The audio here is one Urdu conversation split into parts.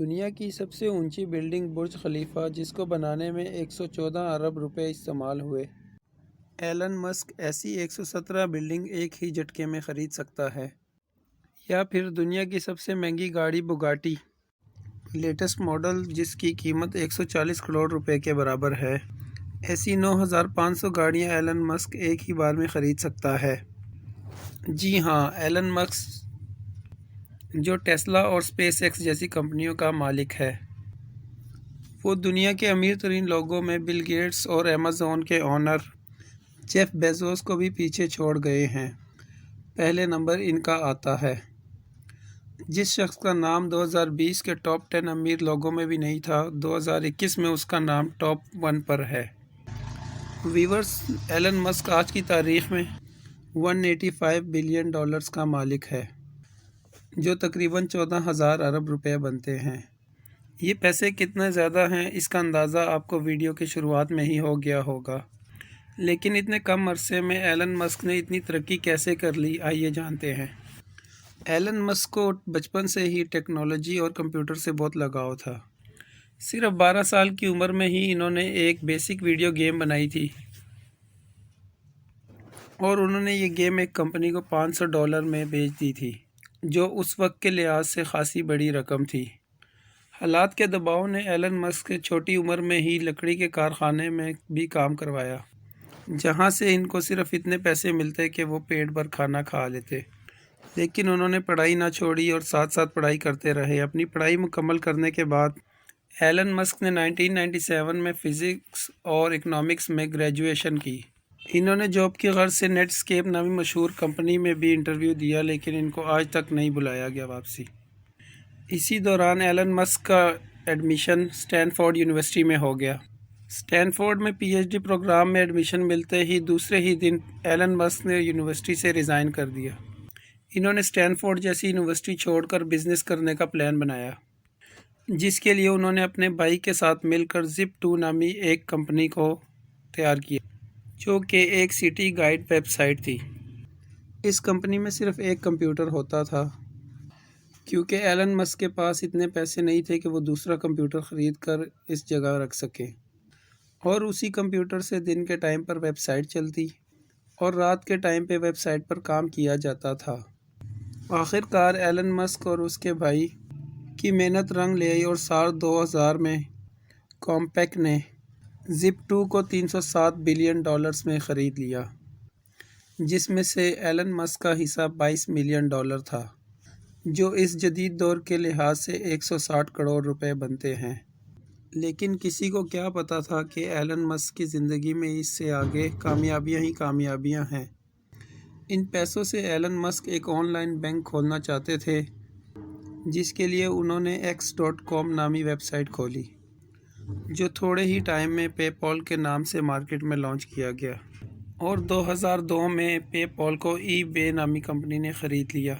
دنیا کی سب سے اونچی بلڈنگ برج خلیفہ، جس کو بنانے میں 114 ارب روپے استعمال ہوئے۔ ایلن مسک ایسی 117 بلڈنگ ایک ہی جھٹکے میں خرید سکتا ہے۔ یا پھر دنیا کی سب سے مہنگی گاڑی بگاٹی لیٹسٹ ماڈل، جس کی قیمت 140 کروڑ روپے کے برابر ہے، ایسی 9500 گاڑیاں ایلن مسک ایک ہی بار میں خرید سکتا ہے۔ جی ہاں، ایلن مسک جو ٹیسلا اور اسپیس ایکس جیسی کمپنیوں کا مالک ہے، وہ دنیا کے امیر ترین لوگوں میں بل گیٹس اور ایمیزون کے آنر جیف بیزوس کو بھی پیچھے چھوڑ گئے ہیں۔ پہلے نمبر ان کا آتا ہے۔ جس شخص کا نام 2020 کے ٹاپ 10 امیر لوگوں میں بھی نہیں تھا، 2021 میں اس کا نام ٹاپ 1 پر ہے۔ ویورز، ایلن مسک آج کی تاریخ میں $185 بلین کا مالک ہے، جو تقریباً 14,000 ارب روپے بنتے ہیں۔ یہ پیسے کتنے زیادہ ہیں، اس کا اندازہ آپ کو ویڈیو کی شروعات میں ہی ہو گیا ہوگا۔ لیکن اتنے کم عرصے میں ایلن مسک نے اتنی ترقی کیسے کر لی، آئیے جانتے ہیں۔ ایلن مسک کو بچپن سے ہی ٹیکنالوجی اور کمپیوٹر سے بہت لگاؤ تھا۔ صرف 12 سال کی عمر میں ہی انہوں نے ایک بیسک ویڈیو گیم بنائی تھی، اور انہوں نے یہ گیم ایک کمپنی کو $500 میں بیچ دی تھی، جو اس وقت کے لحاظ سے خاصی بڑی رقم تھی۔ حالات کے دباؤ نے ایلن مسک کے چھوٹی عمر میں ہی لکڑی کے کارخانے میں بھی کام کروایا، جہاں سے ان کو صرف اتنے پیسے ملتے کہ وہ پیٹ بھر کھانا کھا لیتے۔ لیکن انہوں نے پڑھائی نہ چھوڑی اور ساتھ ساتھ پڑھائی کرتے رہے۔ اپنی پڑھائی مکمل کرنے کے بعد ایلن مسک نے 1997 میں فزکس اور اکنامکس میں گریجویشن کی۔ انہوں نے جاب کی غرض سے نیٹ اسکیپ نامی مشہور کمپنی میں بھی انٹرویو دیا، لیکن ان کو آج تک نہیں بلایا گیا واپسی۔ اسی دوران ایلن مسک کا ایڈمیشن اسٹینفورڈ یونیورسٹی میں ہو گیا۔ اسٹینفورڈ میں پی ایچ ڈی پروگرام میں ایڈمیشن ملتے ہی دوسرے ہی دن ایلن مسک نے یونیورسٹی سے ریزائن کر دیا۔ انہوں نے اسٹینفورڈ جیسی یونیورسٹی چھوڑ کر بزنس کرنے کا پلان بنایا، جس کے لیے انہوں نے اپنے بھائی کے ساتھ مل کر Zip2 نامی ایک کمپنی کو تیار کیا، جو کہ ایک سٹی گائیڈ ویب سائٹ تھی۔ اس کمپنی میں صرف ایک کمپیوٹر ہوتا تھا، کیونکہ ایلن مسک کے پاس اتنے پیسے نہیں تھے کہ وہ دوسرا کمپیوٹر خرید کر اس جگہ رکھ سکے، اور اسی کمپیوٹر سے دن کے ٹائم پر ویب سائٹ چلتی اور رات کے ٹائم پہ ویب سائٹ پر کام کیا جاتا تھا۔ آخر کار ایلن مسک اور اس کے بھائی کی محنت رنگ لے آئی اور سال 2000 میں کامپیک نے Zip2 کو $307 بلین میں خرید لیا، جس میں سے ایلن مسک کا حصہ $22 ملین تھا، جو اس جدید دور کے لحاظ سے 160 کروڑ روپے بنتے ہیں۔ لیکن کسی کو کیا پتا تھا کہ ایلن مسک کی زندگی میں اس سے آگے کامیابیاں ہی کامیابیاں ہیں۔ ان پیسوں سے ایلن مسک ایک آن لائن بینک کھولنا چاہتے تھے، جس کے لیے انہوں نے X.com نامی ویب سائٹ کھولی، جو تھوڑے ہی ٹائم میں پے پال کے نام سے مارکیٹ میں لانچ کیا گیا، اور 2002 میں پے پال کو ای بے نامی کمپنی نے خرید لیا،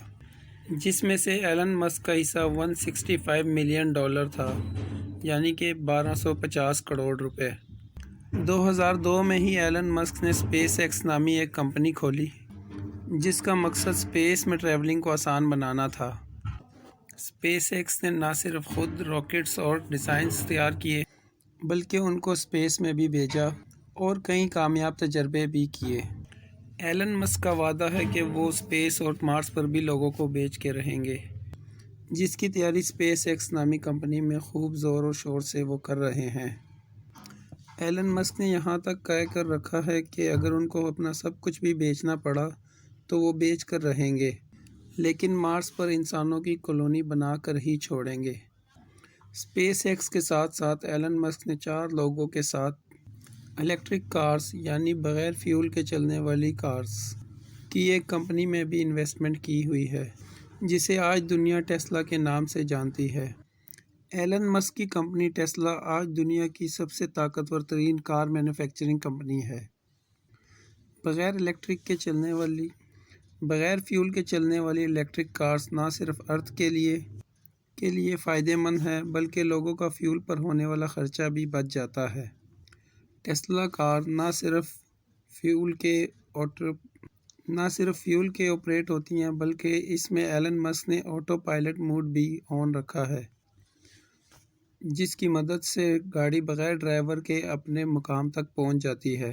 جس میں سے ایلن مسک کا حصہ $165 ملین تھا، یعنی کہ 1250 کروڑ روپے۔ 2002 میں ہی ایلن مسک نے اسپیس ایکس نامی ایک کمپنی کھولی، جس کا مقصد اسپیس میں ٹریولنگ کو آسان بنانا تھا۔ اسپیس ایکس نے نہ صرف خود راکٹس اور ڈیزائنز تیار کیے، بلکہ ان کو اسپیس میں بھی بھیجا اور کئی کامیاب تجربے بھی کیے۔ ایلن مسک کا وعدہ ہے کہ وہ اسپیس اور مارس پر بھی لوگوں کو بھیج کے رہیں گے، جس کی تیاری اسپیس ایکس نامی کمپنی میں خوب زور و شور سے وہ کر رہے ہیں۔ ایلن مسک نے یہاں تک کہہ کر رکھا ہے کہ اگر ان کو اپنا سب کچھ بھی بیچنا پڑا تو وہ بیچ کر رہیں گے، لیکن مارس پر انسانوں کی کالونی بنا کر ہی چھوڑیں گے۔ اسپیس ایکس کے ساتھ ساتھ ایلن مسک نے 4 لوگوں کے ساتھ الیکٹرک کارز، یعنی بغیر فیول کے چلنے والی کارز کی ایک کمپنی میں بھی انویسٹمنٹ کی ہوئی ہے، جسے آج دنیا ٹیسلا کے نام سے جانتی ہے۔ ایلن مسک کی کمپنی ٹیسلا آج دنیا کی سب سے طاقتور ترین کار مینوفیکچرنگ کمپنی ہے۔ بغیر فیول کے چلنے والی الیکٹرک کارز نہ صرف ارتھ کے لیے فائدہ مند ہیں، بلکہ لوگوں کا فیول پر ہونے والا خرچہ بھی بچ جاتا ہے۔ ٹیسلا کار نہ صرف فیول کے آپریٹ ہوتی ہیں، بلکہ اس میں ایلن مسک نے آٹو پائلٹ موڈ بھی آن رکھا ہے۔ جس کی مدد سے گاڑی بغیر ڈرائیور کے اپنے مقام تک پہنچ جاتی ہے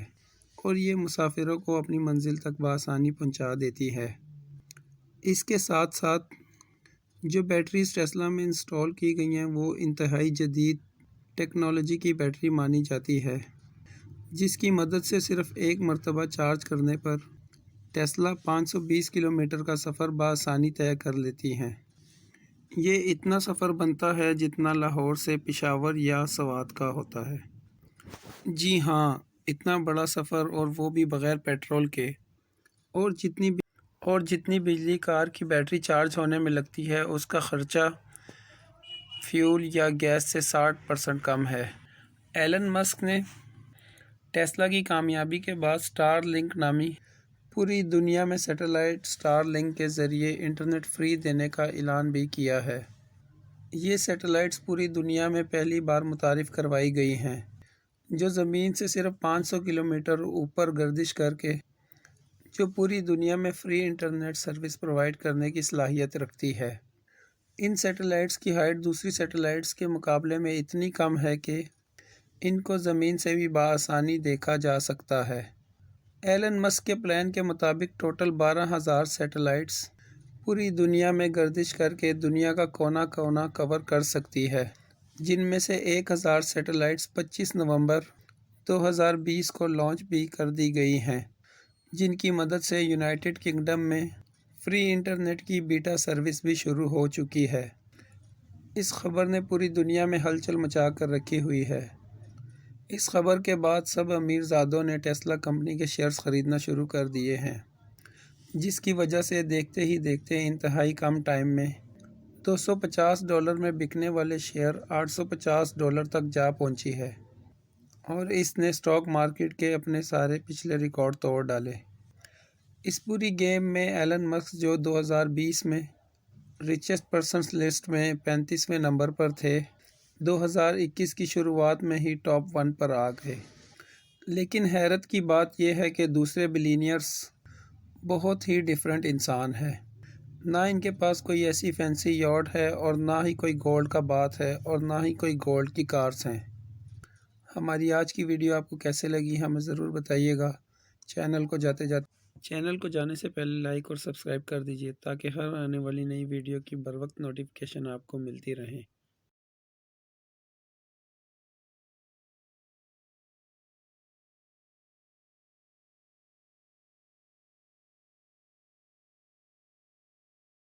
اور یہ مسافروں کو اپنی منزل تک بآسانی پہنچا دیتی ہے۔ اس کے ساتھ ساتھ جو بیٹریز ٹیسلا میں انسٹال کی گئی ہیں وہ انتہائی جدید ٹیکنالوجی کی بیٹری مانی جاتی ہے، جس کی مدد سے صرف ایک مرتبہ چارج کرنے پر ٹیسلا 520 کلومیٹر کا سفر بآسانی طے کر لیتی ہیں۔ یہ اتنا سفر بنتا ہے جتنا لاہور سے پشاور یا سوات کا ہوتا ہے۔ جی ہاں، اتنا بڑا سفر، اور وہ بھی بغیر پیٹرول کے، اور جتنی بجلی کار کی بیٹری چارج ہونے میں لگتی ہے اس کا خرچہ فیول یا گیس سے 60% کم ہے۔ ایلن مسک نے ٹیسلا کی کامیابی کے بعد سٹار لنک نامی پوری دنیا میں سیٹلائٹ سٹار لنک کے ذریعے انٹرنیٹ فری دینے کا اعلان بھی کیا ہے۔ یہ سیٹلائٹس پوری دنیا میں پہلی بار متعارف کروائی گئی ہیں، جو زمین سے صرف 500 کلومیٹر اوپر گردش کر کے جو پوری دنیا میں فری انٹرنیٹ سروس پرووائڈ کرنے کی صلاحیت رکھتی ہے۔ ان سیٹلائٹس کی ہائٹ دوسری سیٹلائٹس کے مقابلے میں اتنی کم ہے کہ ان کو زمین سے بھی بآسانی دیکھا جا سکتا ہے۔ ایلن مسک کے پلان کے مطابق ٹوٹل 12,000 سیٹلائٹس پوری دنیا میں گردش کر کے دنیا کا کونا کونا کور کر سکتی ہے، جن میں سے 1,000 سیٹلائٹس 25 نومبر 2020 کو لانچ بھی کر دی گئی ہیں، جن کی مدد سے یونائٹڈ کنگڈم میں فری انٹرنیٹ کی بیٹا سروس بھی شروع ہو چکی ہے۔ اس خبر نے پوری دنیا میں ہلچل مچا کر رکھی ہوئی ہے۔ اس خبر کے بعد سب امیر زادوں نے ٹیسلا کمپنی کے شیئرز خریدنا شروع کر دیے ہیں، جس کی وجہ سے دیکھتے ہی دیکھتے انتہائی کم ٹائم میں $250 میں بکنے والے شیئر $850 تک جا پہنچی ہے، اور اس نے اسٹاک مارکیٹ کے اپنے سارے پچھلے ریکارڈ توڑ ڈالے۔ اس پوری گیم میں ایلن مسک، جو 2020 میں ریچسٹ پرسنز لسٹ میں 35ویں نمبر پر تھے، 2021 کی شروعات میں ہی ٹاپ 1 پر آ گئے۔ لیکن حیرت کی بات یہ ہے کہ دوسرے بلینئرز بہت ہی ڈیفرنٹ انسان ہیں۔ نہ ان کے پاس کوئی ایسی فینسی یاٹ ہے، اور نہ ہی کوئی گولڈ کا بات ہے، اور نہ ہی کوئی گولڈ کی کارز ہیں۔ ہماری آج کی ویڈیو آپ کو کیسے لگی ہمیں ضرور بتائیے گا۔ چینل کو جانے سے پہلے لائک اور سبسکرائب کر دیجیے تاکہ ہر آنے والی نئی ویڈیو کی بروقت نوٹیفیکیشن آپ کو ملتی رہیں۔